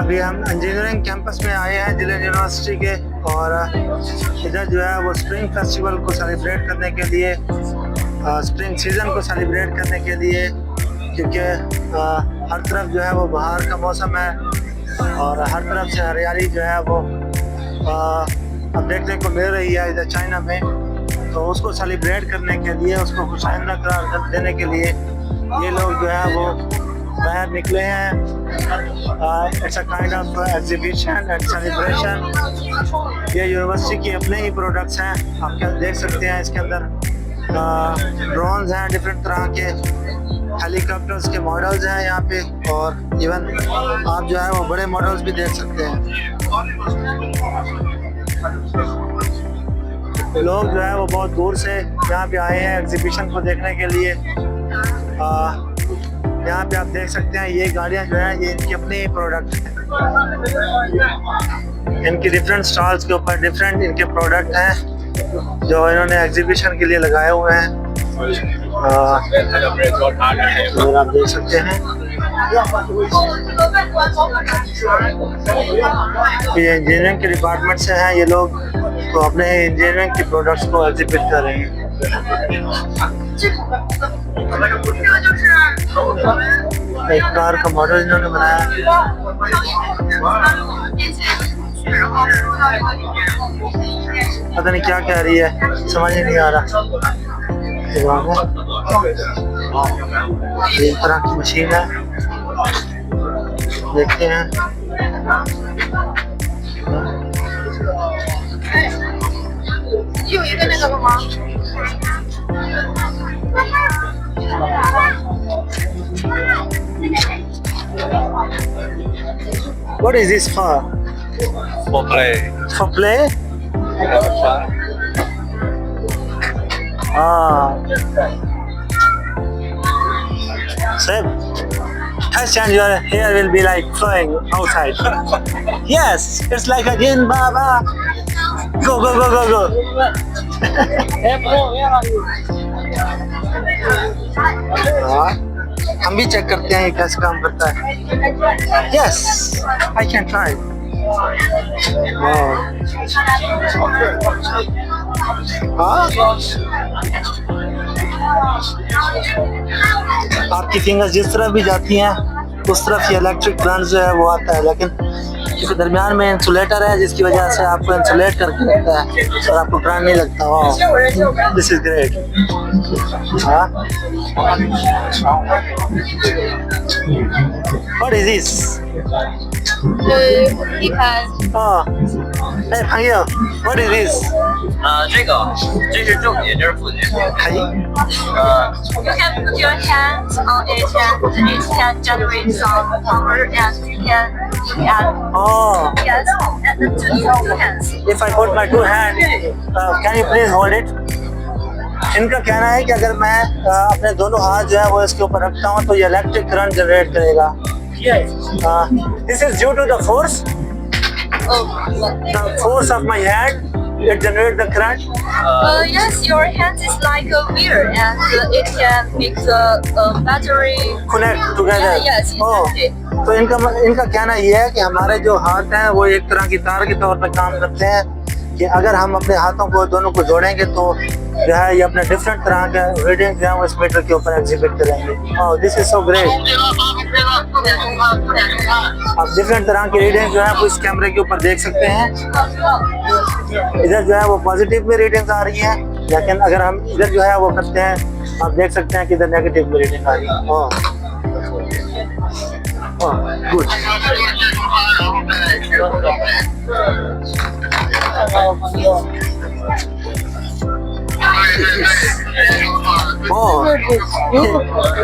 अभी हम engineering campus में आए हैं दिल्ली यूनिवर्सिटी के, और इधर जो है वो स्प्रिंग फेस्टिवल को सेलिब्रेट करने के लिए, स्प्रिंग सीज़न को सेलिब्रेट करने के लिए, क्योंकि हर तरफ जो है वो बाहर का मौसम है और हर तरफ से हरियाली जो है वो अब देखने को मिल रही है इधर चाइना में। तो उसको सेलिब्रेट करने के लिए, उसको खुशाइंदा करार देने के लिए ये लोग जो है वो बाहर निकले हैं। It's a kind of exhibition and celebration. ये यूनिवर्सिटी की अपने ही प्रोडक्ट्स हैं, आप क्या देख सकते हैं। इसके अंदर ड्रोन्स हैं, डिफरेंट तरह के हेलीकॉप्टर्स के मॉडल्स हैं यहाँ पे, और इवन आप जो है वो बड़े मॉडल्स भी देख सकते हैं। लोग जो है वो बहुत दूर से यहाँ पे आए हैं एग्जीबिशन को देखने के लिए। यहाँ पे आप देख सकते हैं ये गाड़ियाँ जो है ये इनकी अपनी प्रोडक्ट हैं। इनकी डिफरेंट स्टॉल्स के ऊपर डिफरेंट इनके प्रोडक्ट हैं जो इन्होंने एग्जीबिशन के लिए लगाए हुए हैं। और आप देख सकते हैं ये इंजीनियरिंग के डिपार्टमेंट से हैं ये लोग, तो अपने इंजीनियरिंग की प्रोडक्ट्स को एग्जिबिट कर रहे हैं। एक कार का मॉडल इन्होंने बनाया, पता नहीं क्या कह रही है, समझ ही नहीं आ रहा। एक तरह की मशीन है, देखते हैं। What is this for? For play. For play? Have fun. Seb, touch and your hair will be like flying outside. Yes, it's like a jinn, Baba. Go, go, go, go, go. हम भी check करते हैं ये कैसे काम करता है। Yes, I can try. आपकी फिंगर्स जिस तरफ भी जाती हैं उस तरफ ये इलेक्ट्रिक करंट जो है वो आता है, लेकिन क्योंकि दरमियान में इंसुलेटर है जिसकी वजह से आपको इंसुलेट करके रखता है और आपको करंट नहीं लगता। वाह, this is great. What is this? 地盘。哎，朋友 ，What is this? 这是正节，这是副节。嘿， You can put your hands on it and it can generate some power and you can look at. Oh, Yes, and two hands. if I put my two hands, can you please hold it? इनका कहना है कि अगर मैं अपने दोनों हाथ जो है वो इसके ऊपर रखता हूँ तो ये इलेक्ट्रिक करंट जनरेट करेगा। This is due to the force of my hand. It generates the current. Yes, your hand is like a wheel and it can make the battery Connect together. Yes, exactly. तो इनका कहना ये है कि हमारे जो हाथ हैं वो एक तरह की तार के तौर पर काम करते हैं, कि अगर हम अपने हाथों को दोनों को जोड़ेंगे तो जो है ये अपने डिफरेंट तरह के रीडिंग जो है वो इस मीटर के ऊपर एग्जिबिट करेंगे। ओह, दिस इज सो ग्रेट। आप डिफरेंट तरह की रीडिंग जो है वो इस कैमरे के ऊपर देख सकते हैं। इधर जो है वो पॉजिटिव में रीडिंग आ रही है, लेकिन अगर हम इधर जो है वो करते हैं आप देख सकते हैं कि इधर नेगेटिव में रीडिंग आ रही है। गुड।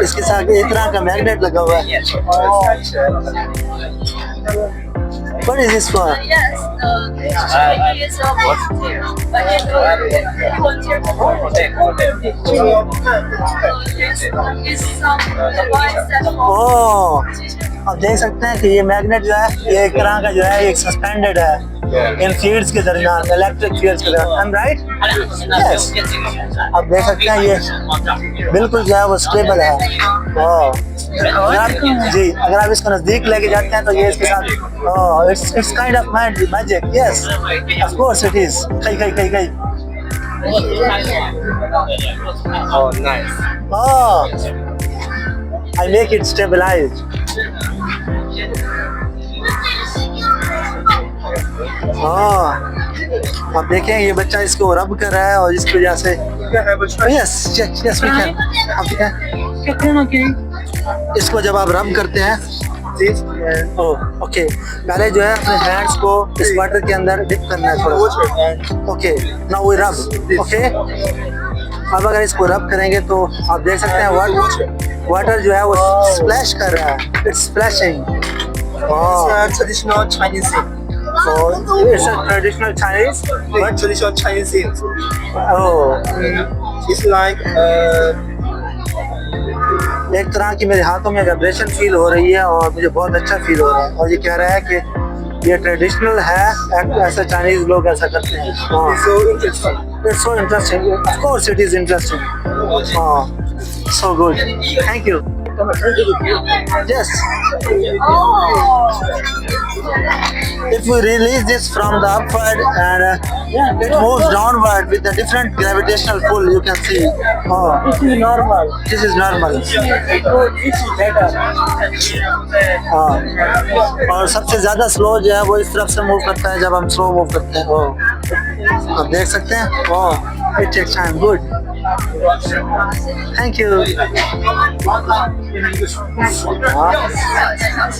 इसके साथ एक तरह का मैग्नेट लगा हुआ है। What is this for? Yes, it is a volunteer. But it's a volunteer. It's some device that Oh, आप देख सकते हैं कि ये मैग्नेट जो है ये एक तरह का जो है एक सस्पेंडेड है इन फील्ड्स के दरमियान, इलेक्ट्रिक फील्ड्स के दरमियान। I'm right? Yes. आप देख सकते हैं ये बिल्कुल जो है वो स्टेबल है। जी, अगर आप इसको नजदीक लेके जाते हैं तो ये इसके साथ it's kind of magic. Yes, of course it is. कई Oh, nice. I make it stabilize. आप देखें ये बच्चा इसको रब कर रहा है और इसकी वजह से यस वी कैन। इसको जब आप रब करते हैं ओके, पहले जो है अपने हैंड्स को इस वाटर के अंदर डिप करना है थोड़ा। ओके, नाउ वी रब। ओके, अब अगर इसको रब करेंगे तो आप देख सकते हैं वाटर जो है वो स्प्लैश कर रहा है। It's splashing. Traditional Chinese thing. It's a traditional Chinese. What traditional Chinese thing? Oh, It's like एक तरह की मेरे हाथों में वाइब्रेशन फील हो रही है और मुझे बहुत अच्छा फील हो रहा है। और ये कह रहा है कि ये ट्रेडिशनल है, ऐसा चाइनीज लोग ऐसा करते हैं। so interesting. It's so interesting. Of course, it is interesting. So good. Thank you. Yes. If we release this from the upward and it moves downward with a different gravitational pull, you can see. This is normal. This is normal. This is better. और सबसे ज्यादा slow जो है वो इस तरफ से move करता है जब हम स्लो मूव करते हैं। आप देख सकते हैं। It takes time. Good. Thank you.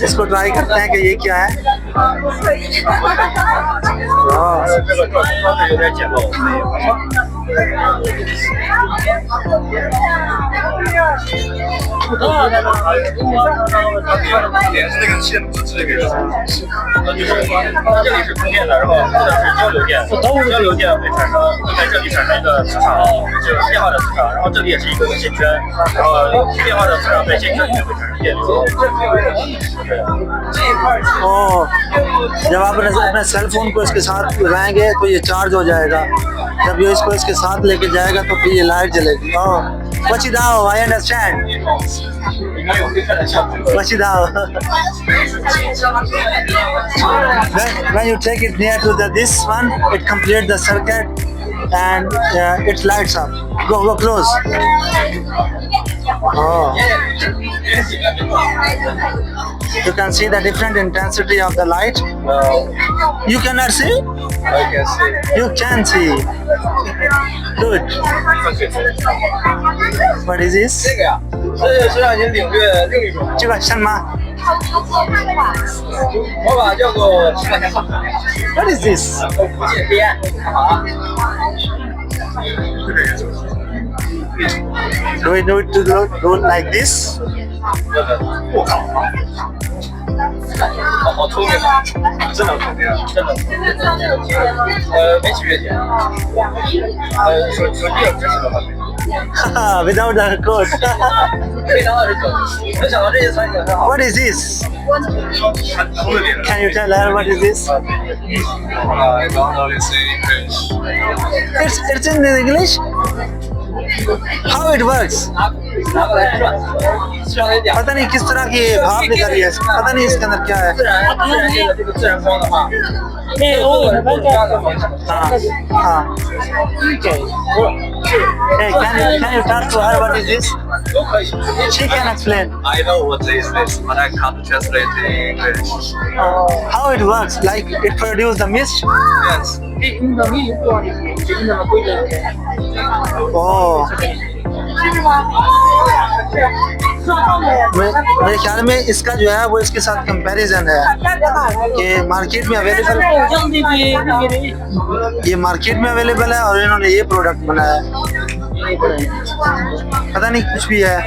इसको ट्राई करते हैं कि ये क्या है।连是那个线不是这个人，就是这里是充电的，然后这里是交流电会产生在这里产生一个磁场，就是变化的磁场，然后这里也是一个线圈，然后变化的磁场在线圈里面会产生电流。जब आप अपने सेल फोन को इसके साथ लगाएंगे तो ये चार्ज हो जाएगा। जब ये इसको इसके साथ लेके जाएगा तो फिर ये light जलेगी। Wachidao, I understand. Wachidao. When you take it near to this one, it completes the circuit and it lights up. Go close. You can see the different intensity of the light. You cannot see? I can see. You can see. Good. What is this? 这个呀，这是让你领略另一种这个什么魔法，叫做10块钱放。 ？What is this? 无界黑暗，干嘛？ Do we need to do like this? 我靠！好聪明啊！真的聪明，真的。没几月钱。手机有支持的吗？ Without the code. 非常29，没想到这些产品很好。 What is this? 从这里。 Can you tell her what is this? I don't know this English. It's in English. How it works? 拿过来转，转一点。 पता नहीं किस तरह की भाप निकल रही है। पता नहीं इसके अंदर क्या है। 自然这个自然光的话，हाँ। Hey, can you talk to her? What is this? 都可以。 She can explain. I know what is this, but I can't translate in English. How it works? Like it produces the mist? Yes. Oh. मेरे ख्याल में इसका जो है वो इसके साथ comparison है कि मार्केट में अवेलेबल, ये मार्केट में अवेलेबल है और इन्होंने ये प्रोडक्ट बनाया है। पता नहीं कुछ भी है,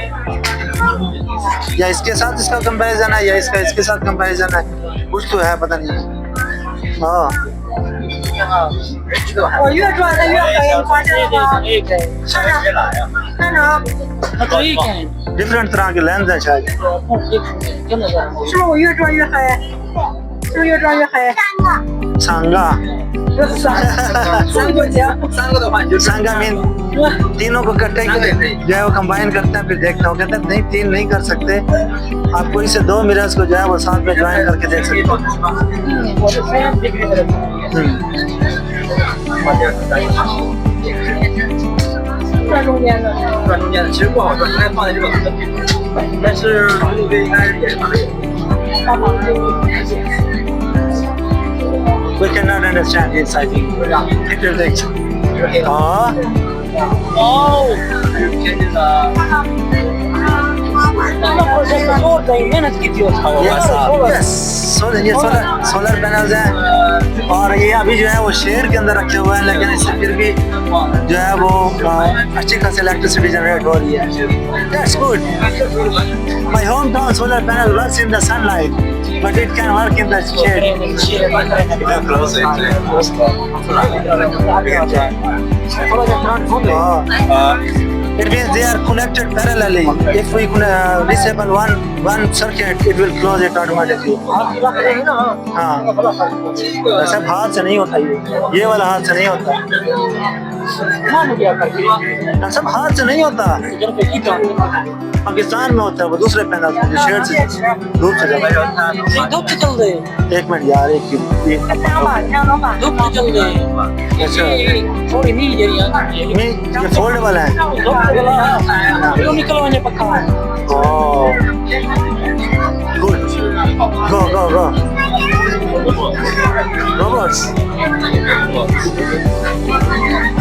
या इसके साथ इसका कंपैरिजन है या इसका इसके साथ कंपैरिजन है, कुछ तो है, पता नहीं। 哦，我越转它越黑，你发现了吗？看着，看着，它可以看， डिफरेंट तरह के लेंस हैं शायद। 真的是。是不是我越转越黑？是不是越转越黑？सांगा 三个的话你就 सांगा मीन तीनों को इकट्ठे जो है वो कंबाइन करते हैं फिर देखता हूँ कहते हैं नहीं तीन नहीं कर सकते आप कोई से दो मिरर्स को जो है वो साथ में ज्वाइन करके देख सकते हो 我是非常这个的。 转中间的。转中间的，其实不好转，应该放在这个很顶，但是路飞应该也是可以。 We cannot understand this I think it will take 哦哦，还是偏见的。那我这个做对面的这个就超 yes solar ये सोलर पैनल्स हैं और ये अभी जो है वो शहर के अंदर रखे हुए हैं लेकिन इससे फिर भी जो है वो अच्छी खासी इलेक्ट्रिसिटी जनरेट हो रही है that's good my hometown solar panel works in the sunlight but it can work in the shade it means they are connected parallelly if we disable one circuit it will close it automatically हाँ वैसे हाथ से नहीं होता ये वाला हाथ से नहीं होता सब हाथ से नहीं होता पाकिस्तान में होता है वो दूसरे पैनल शेड से धूप से चलता है धूप से चल रहे एक मिनट यार एक धूप से चल रहे अच्छा थोड़ी नहीं जरिए ये फोल्डेबल है तो निकलवाने पक्का ओह गुड go robots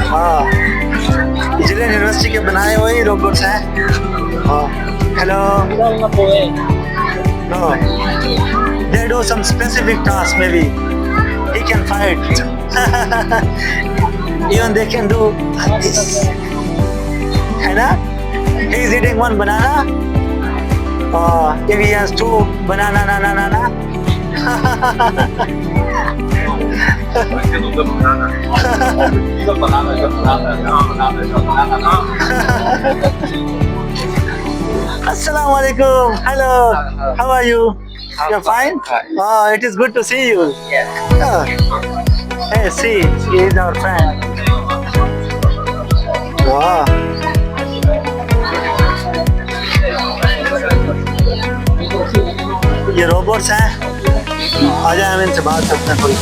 हाँ जिले यूनिवर्सिटी के बनाए हुए रोबोट्स हैं हाँ hello no they do some specific tasks maybe he can fight even they can do this है ना he is eating one banana if he has two banana Assalamu alaikum. Hello. How are you? You're fine? Oh, it is good to see you. Oh. Hey, see, he is our friend. Wow. ये robots हैं आ जाए हम इनसे बात करते हैं थोड़ी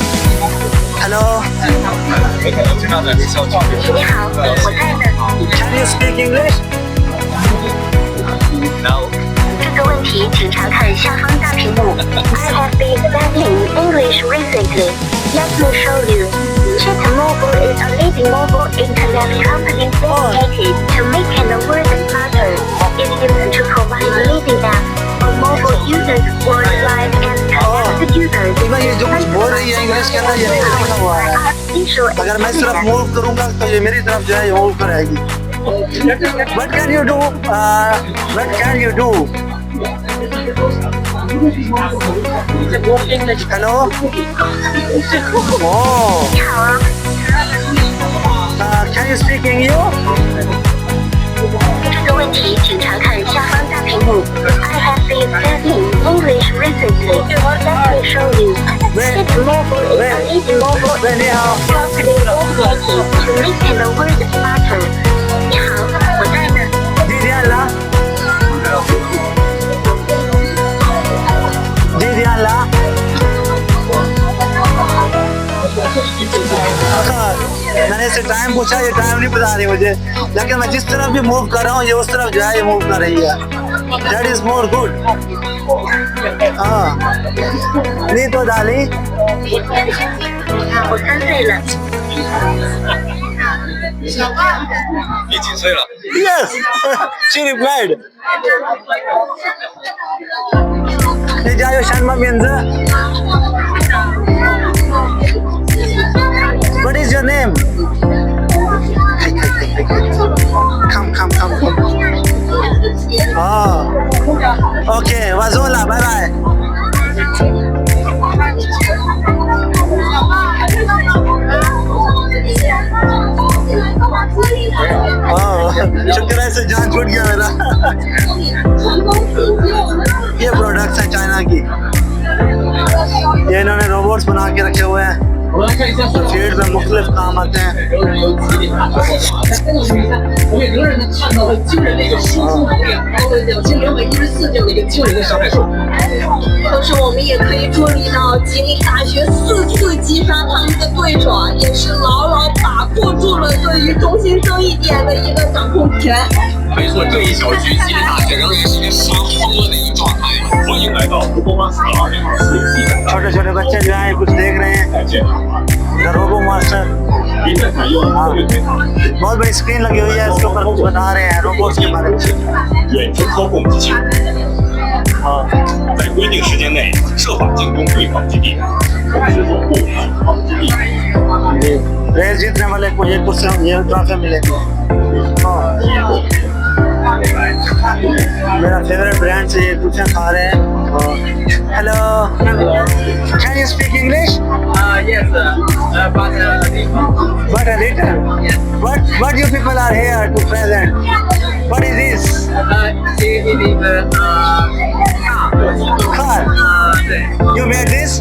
hello Can you speak English? No. 这个问题请查看下方大屏幕。I have been studying English recently. Let me show you. Chat Mobile is a leading mobile internet company dedicated to making the world smarter. It aims to provide leading apps for mobile users worldwide and connect users. इतना ये जो कुछ बोल रही है English के अंदर ये नहीं लिखा हुआ है अगर मैं इस तरफ मूव करूंगा तो ये मेरी तरफ जो है ये मूव करेगी What can you do? What can you do? Hello? Oh. 你好啊， Can you speak English? 这个问题请查看下方大屏幕。I have been studying English recently. Let me show you. Chat Mobile is a leading mobile internet company dedicated to making the world smarter. 你好，我在呢。 दीदी अल्लाह दीदी अल्लाह मैंने इससे time पूछा ये time नहीं बता रही मुझे लेकिन मैं जिस तरफ भी मूव कर रहा हूँ ये उस तरफ जो है ये मूव कर रही है दैट इज मोर गुड हाँ नहीं तो डाली 我3岁了。你几岁了？ Yes, she replied. Ni jayo Shanma Minza. What is your name? Come. Oh, okay. Wazola, bye bye. Robots बना के रखे हुए हैं, फील्ड में मुख्तलिफ काम आते हैं। 在跟我们比赛，我们仍然能看到很惊人的一个输出能力，包括2,214这样的一个惊人的伤害数。同时，我们也可以注意到吉林大学4次击杀他们的对手啊，也是牢牢把控住了对于中心争议点的一个掌控权。没错，这一小局吉林大学仍然是一个杀疯了的一个状态。欢迎来到福波马斯2024季的 छोटे छोटे बच्चे जो हैं कुछ देख रहे हैं, 再见。 द रोबो मास्टर। 比赛采用策略对抗、 बहुत बड़ी स्क्रीन लगी हुई है, इसके ऊपर कुछ बता रहे हैं रोबोट्स के बारे में। 远程操控机器人， हाँ, 在规定时间内设法进攻对方基地，同时守护敌方基地。 रेस जीतने वाले को ये कुछ ये ट्रॉफी मिलेगी। हाँ, मेरा फेवरेट ब्रांड से ये कुछ खा रहे हैं। Hello, can you speak English? Yes, But a little. What you people are here to present? What is this? it is Car. 对 You made this?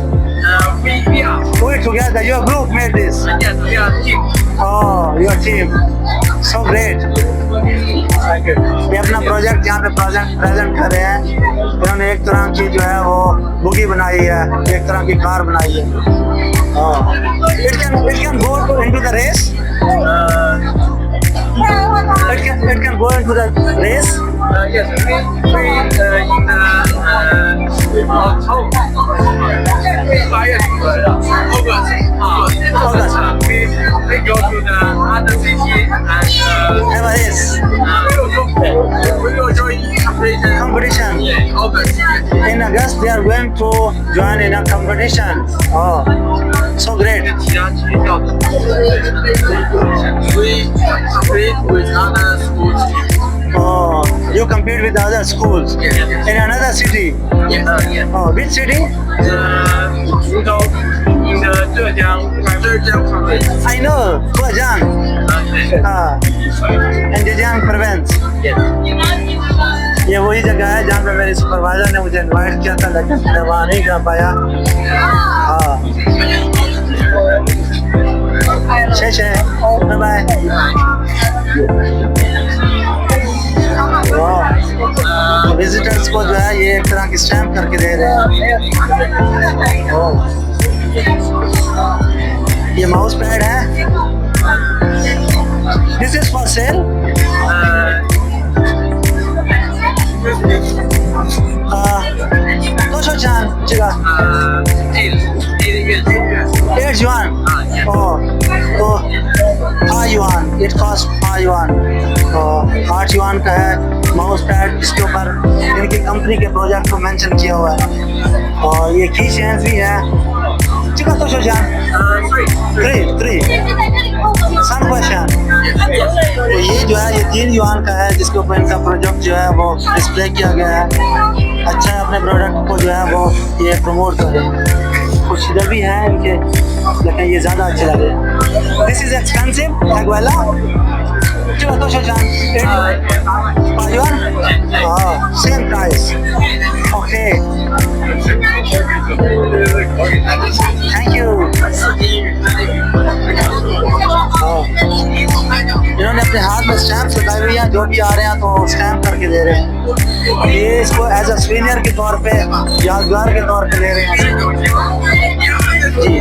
we are We together. Your group made this. yes we are team. Oh, your team. So great. ये अपना project यहाँ पे present कर रहे हैं। इन्होंने एक तरह की जो है वो बुगी बनाई है, एक तरह की कार बनाई है। It can go into the race. It can go into the race. Yes, we in the August. We go to the other city and Have a race we will join competition. competition. August. In August, they are going to join in a competition. Oh, so great. 其他学校的 we compete with other schools. Oh, you compete with other schools in another city. Yes, yes. Oh, which city? Rudolph in the Zhejiang province. I know, Zhejiang. And Zhejiang province. Yes. ये वही जगह है जहाँ पे मेरे supervisor ने मुझे invite किया था, लेकिन मैं वहाँ नहीं जा पाया। हाँ, बाय बाय। विजिटर्स को जो है ये एक तरह की स्टैम्प करके दे रहे हैं। ओह, ये माउस पैड है। This is for sale. 도서장 제가 8 yuan. Oh, 5 yuan. It costs 5 yuan. 8 yuan का है माउस पैड, इसके ऊपर इनकी कंपनी के प्रोजेक्ट को मेंशन किया हुआ है। और ये की चेन्स भी है। चिका दोसो장 3 सन क्वेश्चन। तो ये जो है ये 3 युआन का है, जिसके ऊपर इनका प्रोजेक्ट जो है वो डिस्प्ले किया गया है। अच्छा है, अपने प्रोडक्ट को जो है वो ये प्रमोट करें। कुछ इधर भी है इनके, लेकिन ये ज़्यादा अच्छे लगे। दिस इज एक्सपेंसिव एग वाला। चलो तो शान 5 yuan। हाँ, same price. Okay, thank you. इन्होंने अपने हाथ में स्टैम्प लगाई हुई हैं, जो भी आ रहे हैं तो स्टैम्प करके दे रहे हैं। ये इसको एज अ सीनियर के तौर पे, यादगार के तौर पे ले रहे हैं जी।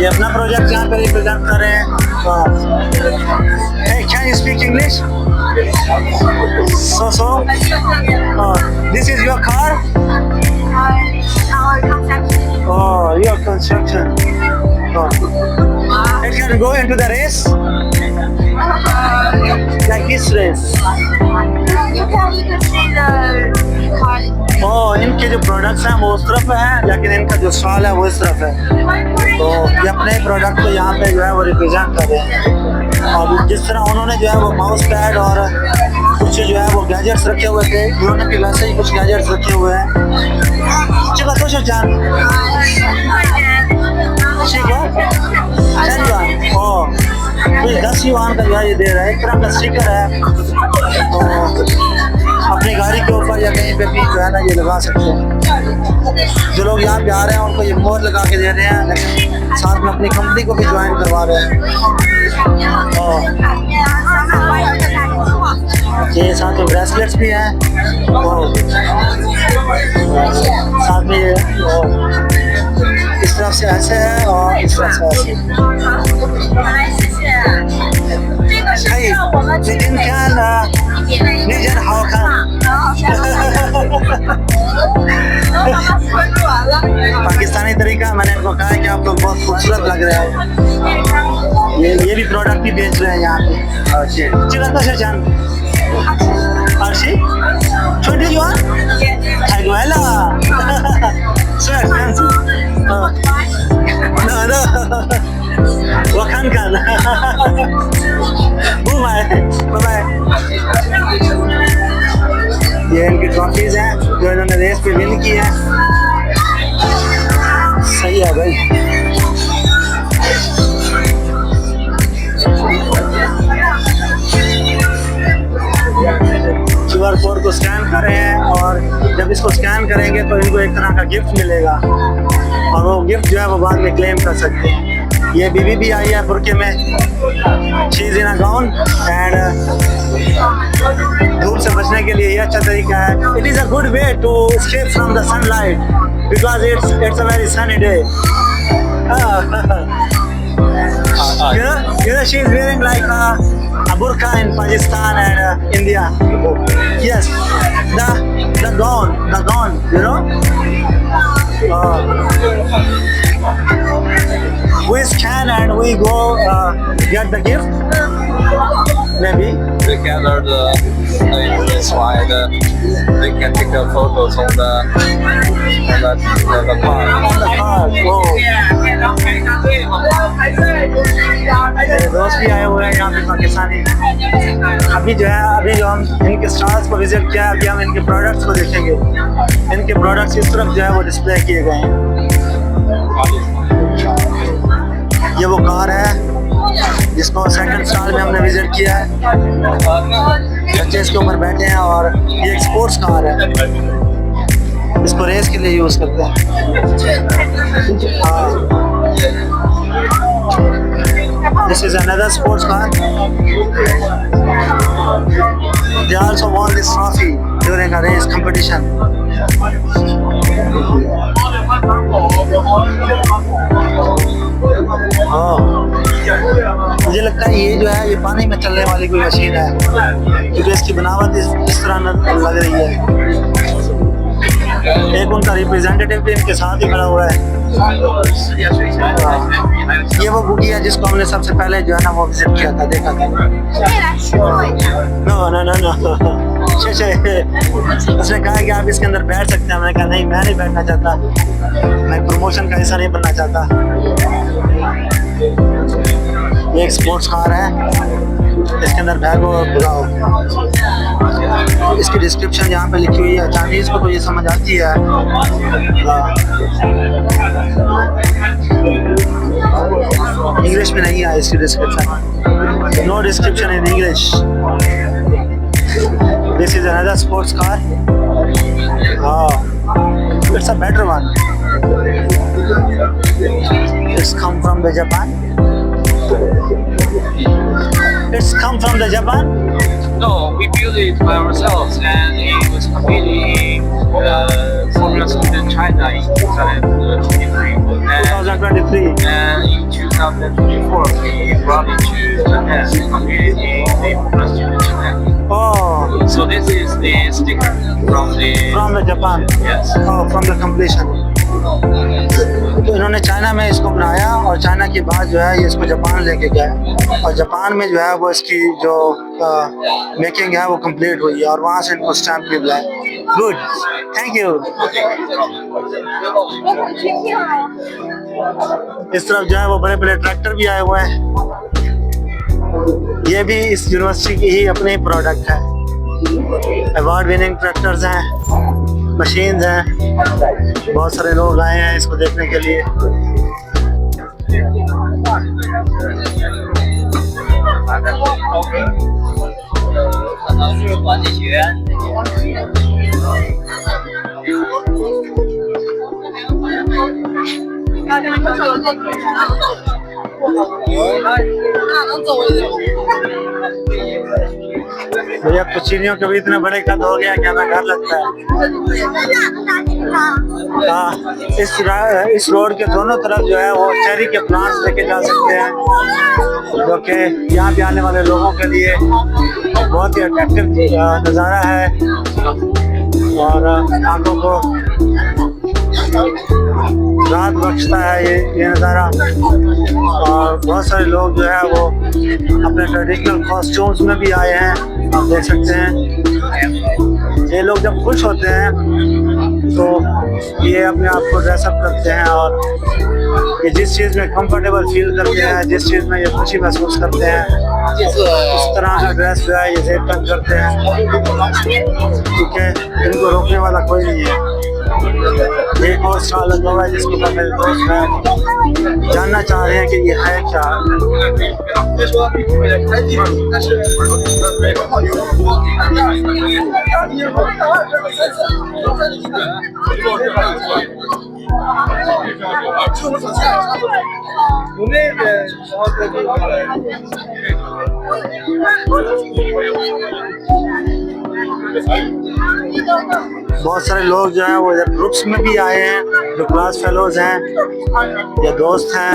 ये अपना प्रोजेक्ट यहाँ पे रिप्रेजेंट कर रहे हैं। Hey, can you speak English? So. This is your car? Our concept. Oh, your construction. Oh. It can go into the race? Like this race? You can see the car. Oh, इनके जो products हैं वो उस तरफ हैं, लेकिन इनका जो स्टॉल है वो इस तरफ है। तो ये अपने प्रोडक्ट को यहाँ पे जो है वो रिप्रेजेंट कर रहे हैं। और जिस तरह उन्होंने जो है वो माउस पैड और कुछ जो है वो गैजेट्स रखे हुए थे, उन्होंने भी वैसे ही कुछ गैजेट्स रखे हुए हैं। चलो तो शान ठीक है। ओह, कुछ 10 युआन का जो है ये दे रहा है, एक तरह का स्टिकर है, तो अपनी गाड़ी के ऊपर या कहीं पे भी जो है ना ये लगा सकते हैं। जो लोग यहाँ पे आ रहे हैं उनको ये मोहर लगा के दे रहे हैं, लेकिन साथ में अपनी कंपनी को भी ज्वाइन करवा रहे हैं। ये साथ में ब्रेसलेट्स भी हैं, और साथ में ये इस तरफ से ऐसे है और इस तरफ से ऐसे। Hey, bikin kan Nijan Haukan Pakistani तरीका, मैंने इनको कहा है कि आप लोग बहुत खूबसूरत लग रहे हैं। ये भी प्रोडक्ट भी बेच रहे हैं यहाँ पे। चिकन से जान अर्शी 20 yuan太贵了so expensive no 我看看不买拜拜ये इनकी ट्रॉफीज हैं जो इन्होंने रेस पे विन की है। सही है भाई। QR कोड को स्कैन कर रहे हैं और जब इसको स्कैन करेंगे तो इनको एक तरह का गिफ्ट मिलेगा और वो गिफ्ट जो है वो बाद में क्लेम कर सकते हैं। ये बीवी भी आई है बुर्के में, she is in a gown and धूप से बचने के लिए ये अच्छा तरीका है। It is a good way to escape from the sunlight because it's a very sunny day. You know, she is wearing like a burqa in Pakistan and India. Yes, the gown, you know. We scan and we go get the gift. Maybe. They gather the inside. They can take the photos on the car. On the car. Oh. मेरे दोस्त भी आए हुए हैं यहाँ पे पाकिस्तानी। अभी जो हम इनके स्टॉल्स को विजिट किया, अभी हम इनके प्रोडक्ट्स को देखेंगे। इनके प्रोडक्ट्स इस तरफ जो है वो डिस्प्ले किए गए हैं। ये वो कार है जिसको सेकंड स्टॉल में हमने विजिट किया है। बच्चे इसके ऊपर बैठे हैं और ये एक स्पोर्ट्स कार है, इसको रेस के लिए यूज करते हैं। हाँ, this is another sports car. They also won this trophy during a race competition. मुझे लगता है ये जो है ये पानी में चलने वाली कोई मशीन है क्योंकि इसकी बनावट इस तरह लग रही है। एक उनका रिप्रेजेंटेटिव भी इनके साथ ही खड़ा हुआ है। ये वो बुगी है जिसको हमने सबसे पहले जो है ना वो विजिट किया था, देखा था। नो उसने कहा कि आप इसके अंदर बैठ सकते हैं। मैंने कहा नहीं, मैं नहीं बैठना चाहता, मैं प्रमोशन का हिस्सा नहीं बनना चाहता। ये एक स्पोर्ट्स कार है, इसके अंदर बैग और बुलाओ। इसकी डिस्क्रिप्शन यहाँ पे लिखी हुई है। चाइनीज को तो ये समझ आती है। इंग्लिश में नहीं है इसकी description. No description in English. This is another sports car. It's a better one. It's come from the Japan. It's come from the Japan? No, we built it by ourselves and it was competing in Formula Speed in China in 2023. 2023. And in 2024 we brought it to Japan and competed in the Formula Speed in Japan. Oh. So this is the sticker from the Japan. Yes. Oh, from the completion. तो इन्होंने China में इसको बनाया और China के बाद जो है ये इसको जापान लेके गए और जापान में जो है वो इसकी जो मेकिंग है वो कंप्लीट हुई है और वहाँ से इनको स्टैम्प भी मिला है। Good, thank you. इस तरफ जो है वो बड़े बड़े ट्रैक्टर भी आए हुए हैं। ये भी इस यूनिवर्सिटी की ही अपनी प्रोडक्ट है। अवार्ड विनिंग ट्रैक्टर्स हैं, मशीन्स हैं। बहुत सारे लोग आए हैं इसको देखने के लिए। 大概会高个可能是管理学院那些。भैया पुचीनियों के भी इतने बड़े कद हो गया क्या ना घर लगता है। हाँ, इस रोड के दोनों तरफ जो है वो चेरी के प्लांट्स लेके जा सकते हैं, जो कि यहाँ भी आने वाले लोगों के लिए बहुत ही अट्रैक्टिव नज़ारा है और आंखों को राहत बख्शता है ये नज़ारा। और बहुत सारे लोग जो है वो अपने ट्रेडिशनल कॉस्ट्यूम्स में भी आए हैं, आप देख सकते हैं। ये लोग जब खुश होते हैं तो ये अपने आप को ड्रेसअप करते हैं और ये जिस चीज़ में कंफर्टेबल फील करते हैं, जिस चीज़ में ये खुशी महसूस करते हैं, इस तरह का ड्रेस जो है ये सेट करते हैं, क्योंकि इनको रोकने वाला कोई नहीं है। एक और साल लगा हुआ है जिसको मेरे दोस्त हैं जानना चाह रहे हैं कि ये है क्या। बहुत सारे लोग जो हैं वो इधर ग्रुप्स में भी आए हैं, जो क्लास फेलोज हैं या दोस्त हैं,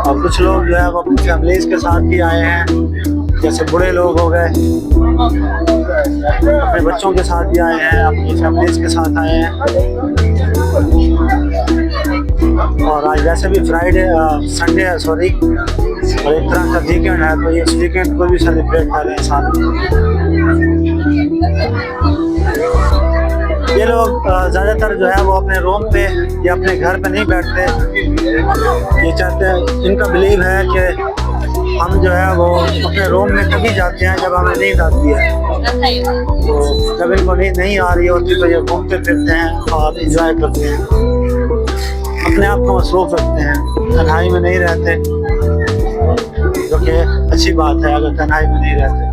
और कुछ लोग जो है वो अपनी फैमिलीज के साथ भी आए हैं, जैसे बूढ़े लोग हो गए अपने बच्चों के साथ भी आए हैं, अपनी फैमिलीज के साथ आए हैं। और आज वैसे भी फ्राइडे संडे है सॉरी, और एक तरह का वीकेंड है, तो ये इस वीकेंड को भी सेलिब्रेट कर रहे हैं साथ में। ये लोग ज़्यादातर जो है वो अपने रूम पे या अपने घर पे नहीं बैठते। ये चाहते हैं, इनका बिलीव है कि हम जो है वो अपने रूम में कभी जाते हैं जब हमें नींद आती है, तो जब इनको नींद नहीं आ रही होती तो ये घूमते फिरते हैं और इंजॉय करते हैं, अपने आप को मसरूफ रखते हैं, तन्हाई में नहीं रहते, जो कि अच्छी बात है अगर तन्हाई में नहीं रहते।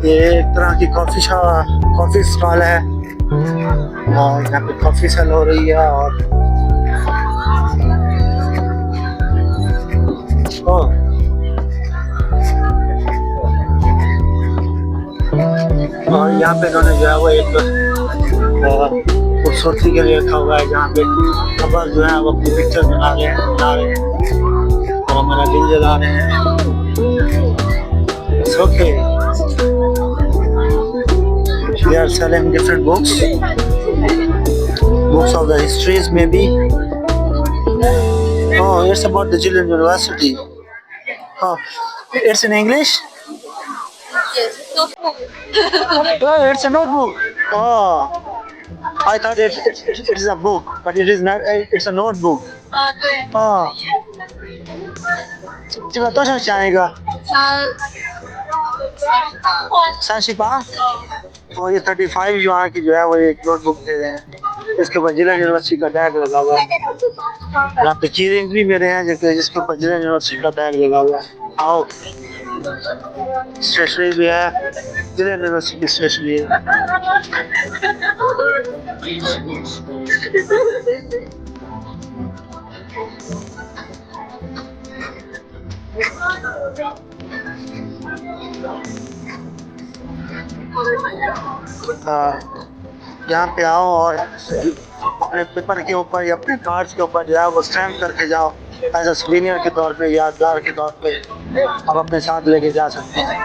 ये एक तरह की कॉफ़ी स्टॉल है और यहाँ पे कॉफ़ी सेल हो रही है। और यहाँ पे इन्होंने जो है वो एक खूबसूरती के लिए रखा हुआ है, जहाँ पे कपल जो है वो अपनी पिक्चर बना रहे हैं और हमारा दिल जला रहे हैं। It's okay. They are selling different books of the histories maybe. Oh, it's about the Jilin University. Oh, it's in English? Yes, notebook. Oh, it's a notebook. Oh, I thought it is a book, but it is not. It's a notebook. 对。 Oh, 这个多少钱一个？38। और ये 35 yuan की जो है वो एक notebook दे रहे हैं। इसके ऊपर जिला यूनिवर्सिटी का टैग लगा हुआ है। यहाँ पे कीरिंग भी मेरे हैं जिसके ऊपर जिला यूनिवर्सिटी का टैग लगा हुआ है। आओ, स्टेशनरी भी है, जिला यूनिवर्सिटी की स्टेशनरी है। यहाँ पे आओ और अपने पेपर के ऊपर या अपने कार्ड्स के ऊपर जो है वो स्टैम्प करके जाओ, एज अ सूवेनियर के तौर पे, यादगार के तौर पे आप अपने साथ लेके जा सकते हैं।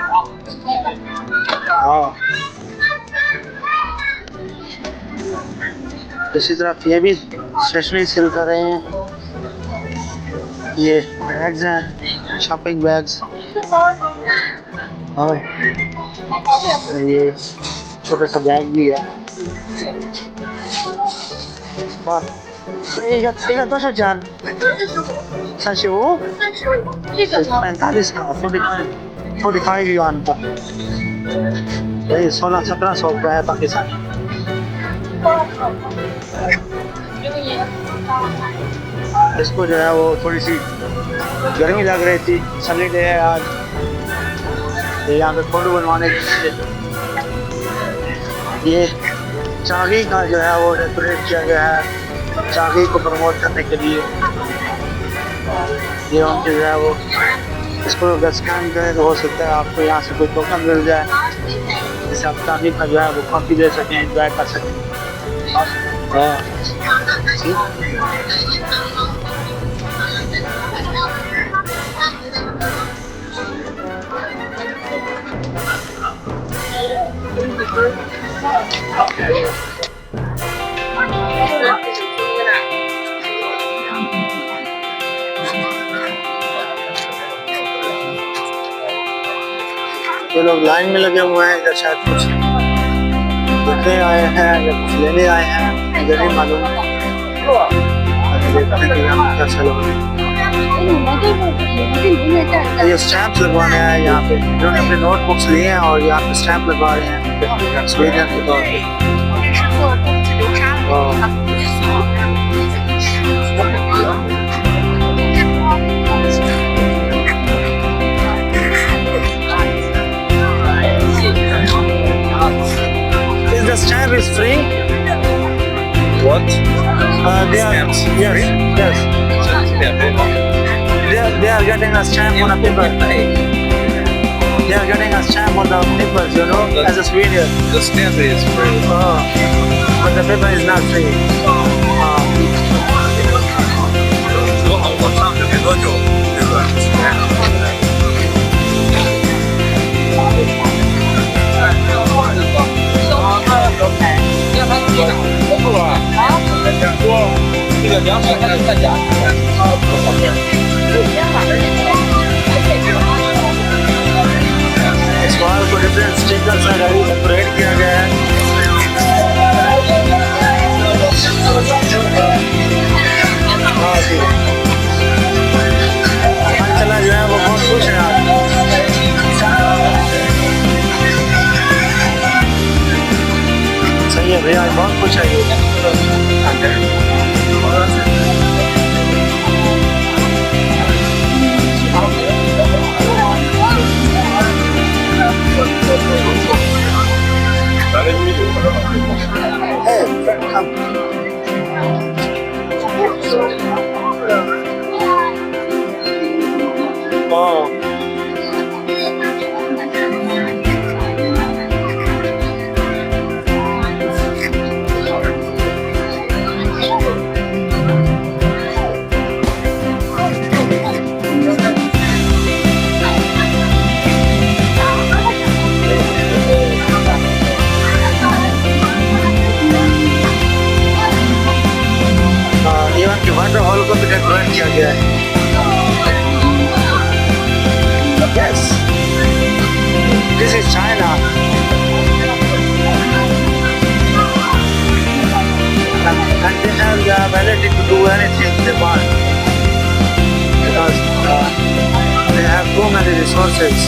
हाँ, इसी तरह ये भी स्टेशनरी सेल कर रहे हैं। ये बैग्स हैं, शॉपिंग बैग्स, और ये छोटा सा बैग भी है। एक दो सौ जान 35 45 का 45 युआन का, ये 1600-1700 रुपये है पाकिस्तानी। इसको जो है वो थोड़ी सी गर्मी लग रही थी, सनी डे है आज, यहाँ पे फोटो बनवाने के लिए ये चांदी का जो है वो डेकोरेट किया गया है, चांदी को प्रमोट करने के लिए। ये उनके जो है वो इसको अगर स्कैन करें तो हो सकता है आपको यहाँ से कोई टोकन मिल जाए, जिससे आप चांदी का जो है वो कॉपी दे सकें, एंजॉय कर सकें। हाँ ये लोग लाइन में लगे हुए हैं, इधर शायद कुछ देखने आए हैं या कुछ लेने आए हैं, मुझे नहीं मालूम। देखते हैं कि यहाँ क्या चल रहा है। ये स्टैम्प लगवाने आए यहाँ पे, इन्होंने अपने नोटबुक्स लिए हैं और यहाँ पे स्टैम्प लगवा रहे हैं स्वीडन के तौर पे। Is the stamp is free? What? They are, yes, yes. They are getting a stamp on a paper. They are getting a stamp on the papers, you know, as a souvenir. The stamp is free. Oh, but the paper is not free. 多好，我上去没多久，这个这个200块的菜价。इस बार को different sticker से decorate किया गया है। चला जो है वो बहुत खुश है आज। सही है भैया, आज बहुत खुश है ये। वाटरफॉल को भी डेकोरेट किया गया है। Yes, this is China. And they have the ability to do anything they want because they have so many resources.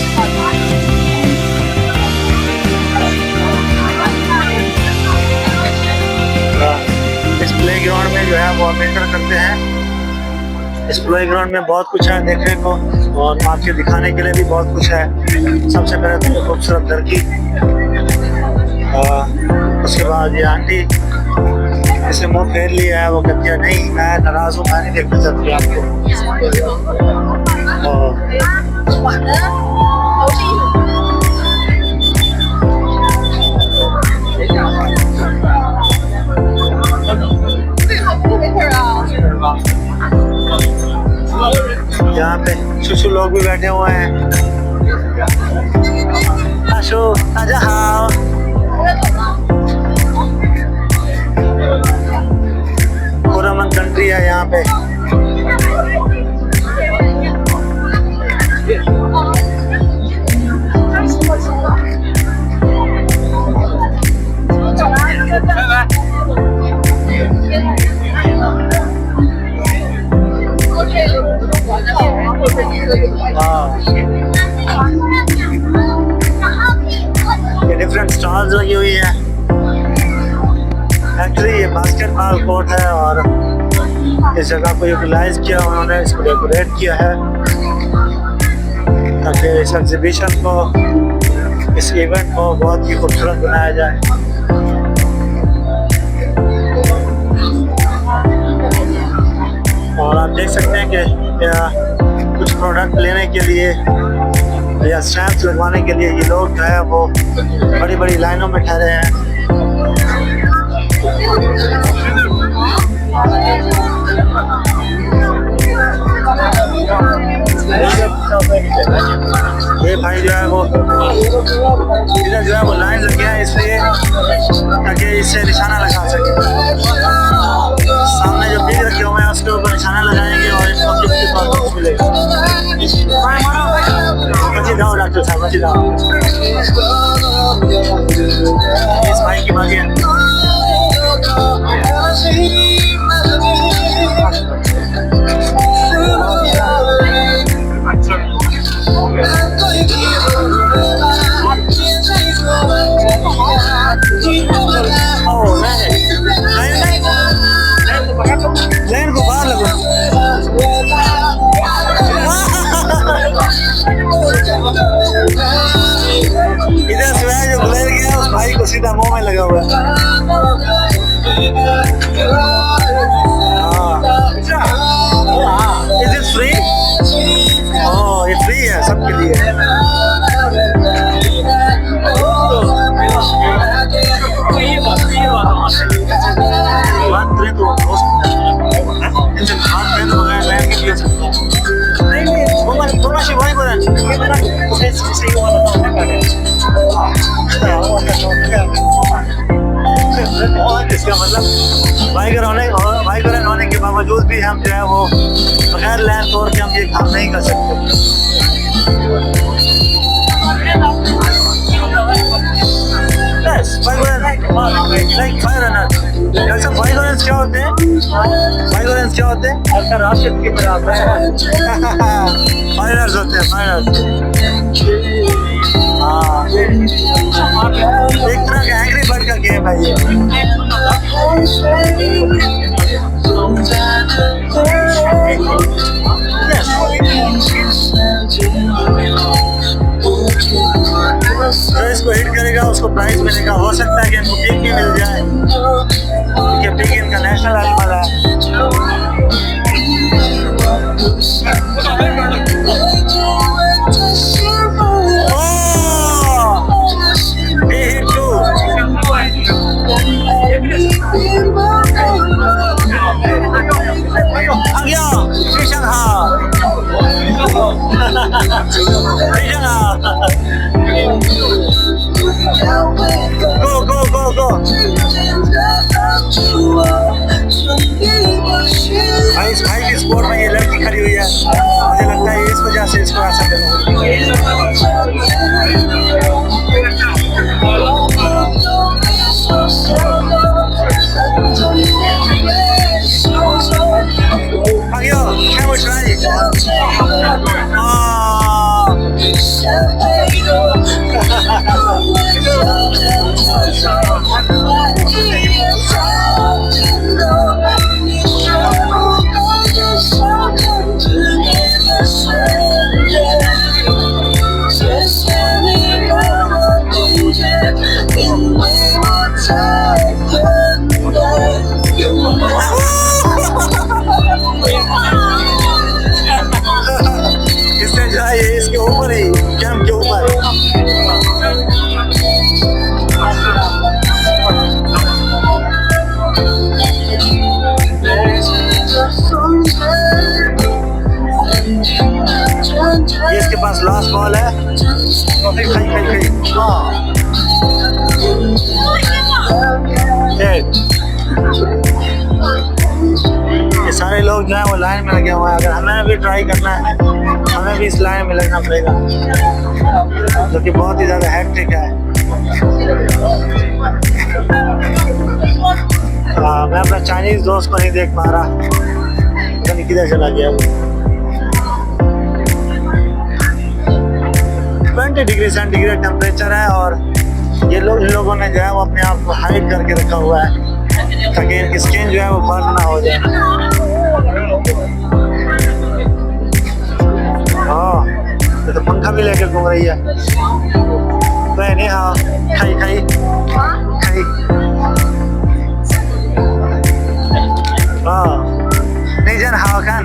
इस प्लेग्राउंड में जो है वो हम एंटर करते हैं। इस प्लेग्राउंड में बहुत कुछ है देखने को और आपके दिखाने के लिए भी बहुत कुछ है। सबसे पहले तो खूबसूरत लड़की, उसके बाद ये आंटी जिसे मुंह फेर लिया है, वो कहती है नहीं मैं नाराज हूँ, मैं नहीं देखना चाहती आपको। यहाँ पे शुशु लोग भी बैठे हुए हैं। आशु आजा हाओ। कोरामन कंट्री है यहाँ पे। ये डिफरेंट स्टॉल्स लगी हुई है। एक्चुअली ये बास्केटबॉल कोर्ट है और इस जगह को यूटिलाइज किया उन्होंने, इसको डेकोरेट किया है ताकि इस एग्जीबिशन को, इस इवेंट को बहुत ही खूबसूरत बनाया जाए। और आप देख सकते हैं कि कुछ प्रोडक्ट लेने के लिए या स्टैम्प्स लगवाने के लिए ये लोग जो है वो बड़ी बड़ी लाइनों में ठहरे हैं। ये भाई जो है वो इधर जो है वो लाइन लगी है इसलिए ताकि इससे निशाना लगा सके। सामने जो बीज रखे हुए हैं उसके ऊपर निशाना लगाएंगे और इनको गिफ्ट के तौर पर मिलेगा। बची जाओ डॉक्टर साहब, बची जाओ। इस भाई की बात है। लाइन को बाहर लगो। इधर से जो गुजर गया उस भाई को सीधा मुंह में लगा हुआ है। Is it free? Oh, ये free है सबके लिए। बात करें तो इनसे बात करें तो बगैर लाइन के लिए सकते हैं। नहीं, वो माशी वही बोला। इसका मतलब बाइकर होने के बावजूद भी हम जो है वो बगैर लाइन तोड़ के हम ये काम नहीं कर सकते। वाइगोरेंस क्या होते हैं? वाइगोरेंस क्या होते हैं? आपका राशिद की बराबर है। फाइनर्स होते हैं, फाइनर्स। हाँ, एक तरह का एंग्री बर्ड का गेम है ये। जो इसको हिट करेगा उसको प्राइज मिलेगा। हो सकता है कि इनको पिग भी मिल जाए क्योंकि पिग इनका नेशनल एनिमल है। Go. इस भाई की स्पोर्ट में ये लड़की खड़ी हुई है, मुझे लगता है इस वजह से इसको ऐसा इससे जाए इसके ऊपर ही कैंप के ऊपर। ये इसके पास लास्ट बॉल है। ये सारे लोग जो है वो लाइन में लगे हुए हैं। अगर हमें भी ट्राई करना है हमें भी इस लाइन में लगना पड़ेगा, जो कि बहुत ही ज़्यादा हेक्टिक है। मैं अपना चाइनीज़ दोस्त को नहीं देख पा रहा, पता नहीं किधर चला गया। 20 डिग्री सेंटीग्रेड टेम्परेचर है और ये लोग इन लोगों ने जो है वो अपने आप को हाइड करके रखा हुआ है ताकि इनकी स्किन जो है वो बर्न ना हो जाए। तो पंखा भी लेके घूम रही है। वह नहीं हाँ खाई खाई खाई हाँ नहीं जन हाँ Khan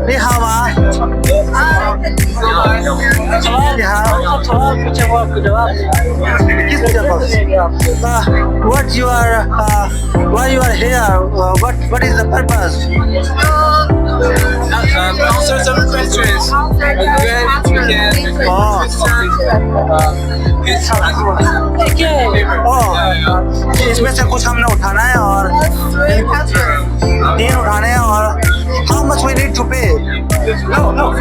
你好吗？你好。What you are? Why you are here? What is the purpose? Answer some questions. Then we can इसमें से कुछ हमने उठाना है और 3 उठाने हैं और how much we need to pay? No,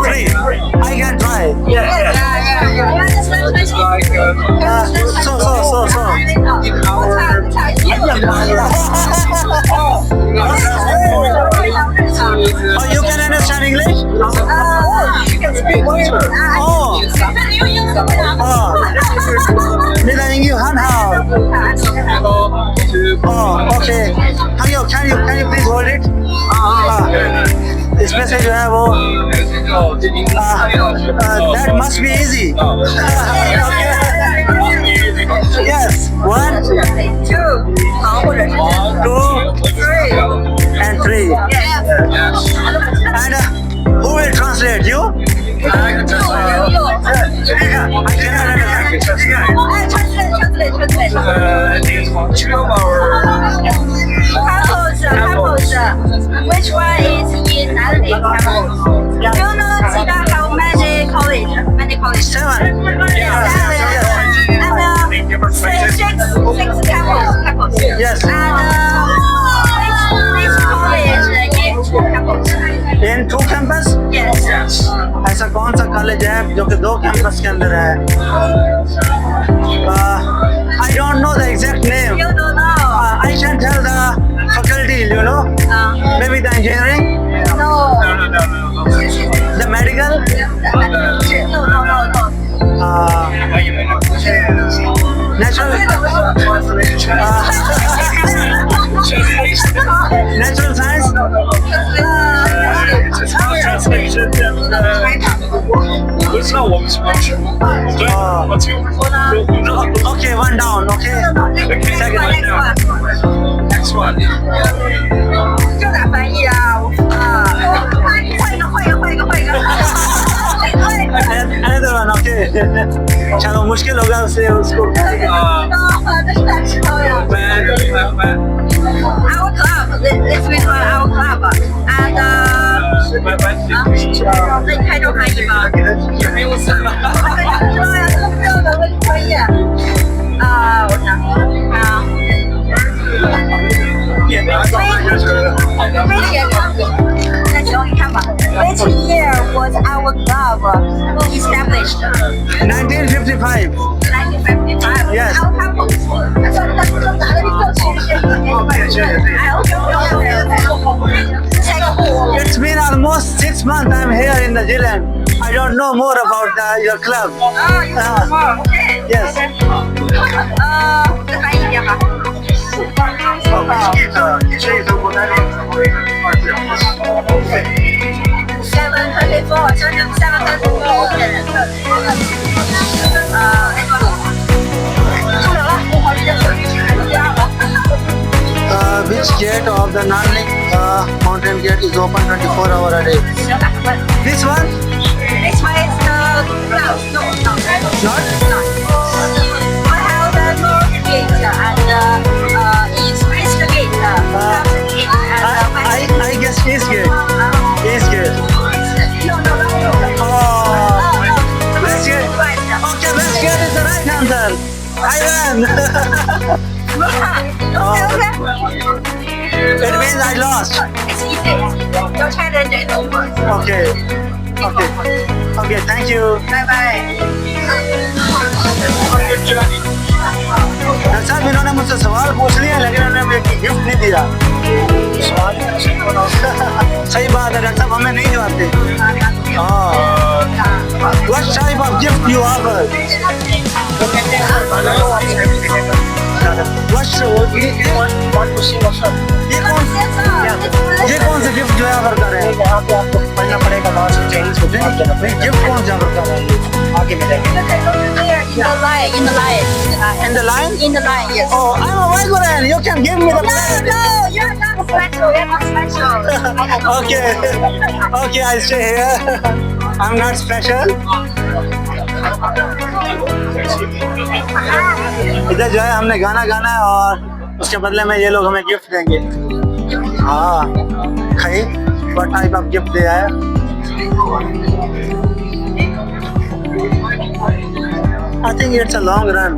free. I can try. So. Oh, you can understand English? Meaning you hand out. Oh, okay. Can you please hold it? इसमें से जो है वो that must be easy. Yes, 1, 2, and 3. And who will translate? You? I cannot Which one is in Adelaide campus? You know Cedar Hill Magic College? Magic College. 7. Six campus. Yes. And which college in two campus? In 2 campus? Yes. ऐसा कौन सा college है जो कि 2 campus के अंदर है? I don't know the exact name. You don't know? I can tell the faculty, you know? Maybe the engineering? No. The medical? No. Natural science? Okay, 1 down, okay? Second one down. Next one. 就咋翻译啊？换一个。 Another one, okay. चलो मुश्किल होगा उससे उसको. Our club, this is our club, and 那你开中翻译吗？没有什么。知道呀，都不知道的问专业。我想Which year was our club established? 1955. 1955. Yes. It's been almost 6 months I'm here in New Zealand. I don't know more about your club. Yes. 再翻译一遍吧。Which gate of the Nanling mountain gate is open 24 hours a day? This one? This one is the cloud. No. Not? I have the north gate and east gate. I guess East gate. East gate. No. Oh, West gate. Okay, West gate is the right answer. I won. Okay. It means I lost. It's easy. Don't try to do it over. Okay, thank you. Bye. साहब इन्होंने मुझसे सवाल पूछ लिया लेकिन उन्होंने gift नहीं दिया। सही बात है डॉक्टर साहब, हमें नहीं दिलाते। What type of gift you offer? ये कौन से गिफ्ट जो है ऑफर कर रहे हैं? यहाँ पे आपको पढ़ना पड़ेगा, वहाँ से चेंज हो जाएगा। गिफ्ट कौन से ऑफर कर रहे हैं? आगे मिलेंगे। In the line. In the line? In the line, yes. Oh, I'm a Vagoran. You can give me the No, you're not special. You're not special. Okay. Okay, I'll stay here. I'm not special. इधर जो है हमने गाना गाना है और उसके बदले में ये लोग हमें गिफ्ट देंगे। हाँ, खाई what type of gift दिया है? I think it's a long run.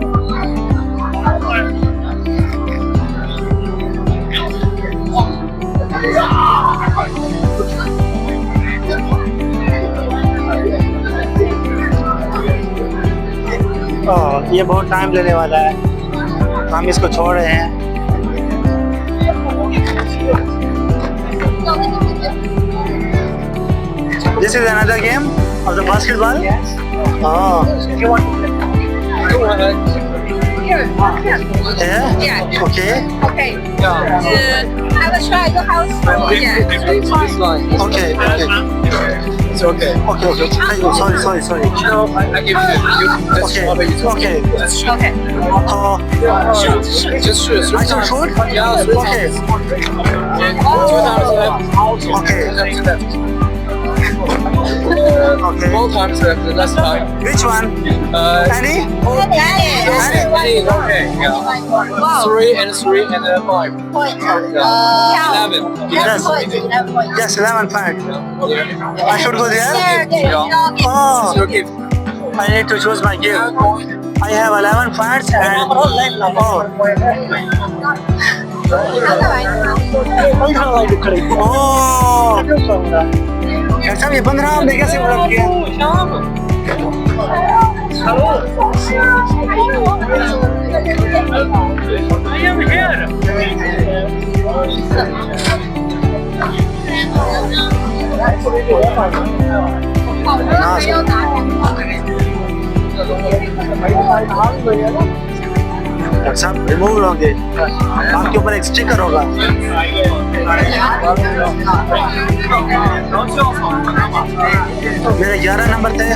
ये बहुत टाइम लेने वाला है, हम इसको छोड़ रहे हैं। This is another game of the basketball. Oh, yeah. Okay. Okay. Have a try your house. Yeah. Okay. It's okay. Okay. Hey, sorry. No, I give you. Okay. Okay. Okay. Just shoot. I should shoot? Yeah, shoot. Okay. Okay. Okay. Both times left. The last time. Which one? Any? Okay. Yeah. Wow. 3 and 3 and 5. Point. Yeah. 11. Yes. 11 points. Yes, 11 points. I should go there? There. Oh, Your gift. I need to choose my gift. I have 11 points and ऐसा ये 15 में कैसे मतलब किया? सब remove होंगे, आपके ऊपर एक स्टिकर होगा। मेरे 11 नंबर थे।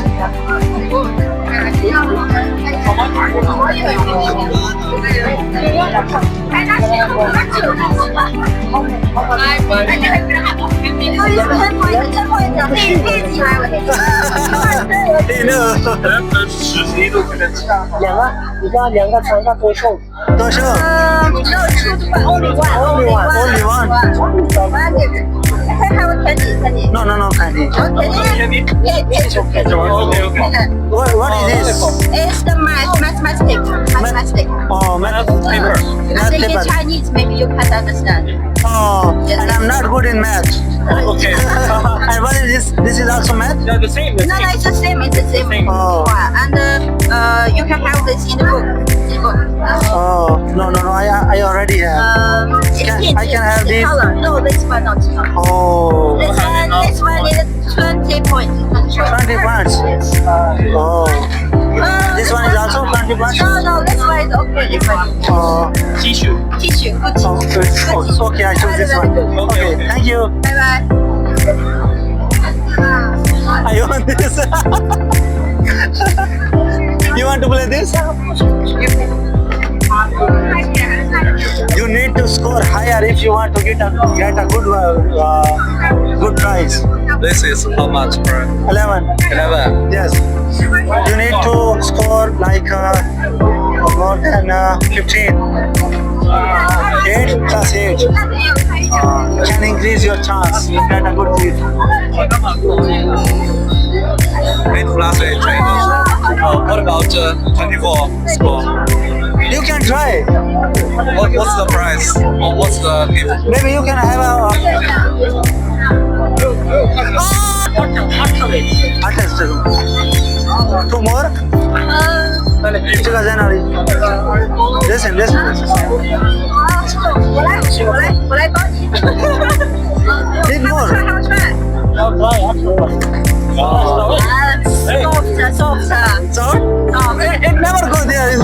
两个船上多少？多少？ Only one. Only one. No, candy. What is this? It's the mathematics. Oh, math paper. I think in Chinese, maybe you can understand. Oh, and I'm not good in math. Okay. And what is this? This is also math? Yeah, the same. No, it's the same. It's the same. Oh. And you can have this in the book. Oh, no. I already have. I can have this. Color. No, this one not. Oh, This one is 20 points. 20 points. Oh, this one is also 20 points. No, this one is okay. This one. Oh, Tissue. Good oh, tissue. okay, I choose this one. Okay, thank you. Bye bye. I want this. You want to play this? You need to score higher if you want to get a good prize. This is how much, bro? 11. 11. Yes. You need to score like more than 15. 8 plus 8 can increase your chance to get a good seat. 8 plus 8 trainers. What about 24 score? You can try. What's the price? Or what's the gift? Maybe you can have a attest. 2 more? 这个在哪里？Listen, listen, listen. 我来帮你。 Need more. Try. Soft. Sound? It never go there. Is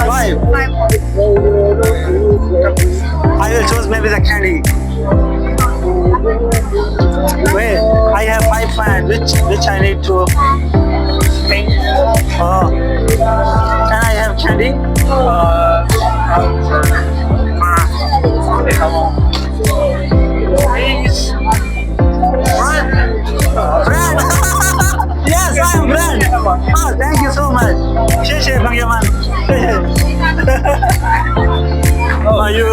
Five. I will choose maybe the candy. Wait, I have 5 fans. Which I need to think. Oh, can I have candy? Please. Brand. Yes, I am brand. Oh, thank you so much. 谢谢朋友们，谢谢。Oh, you.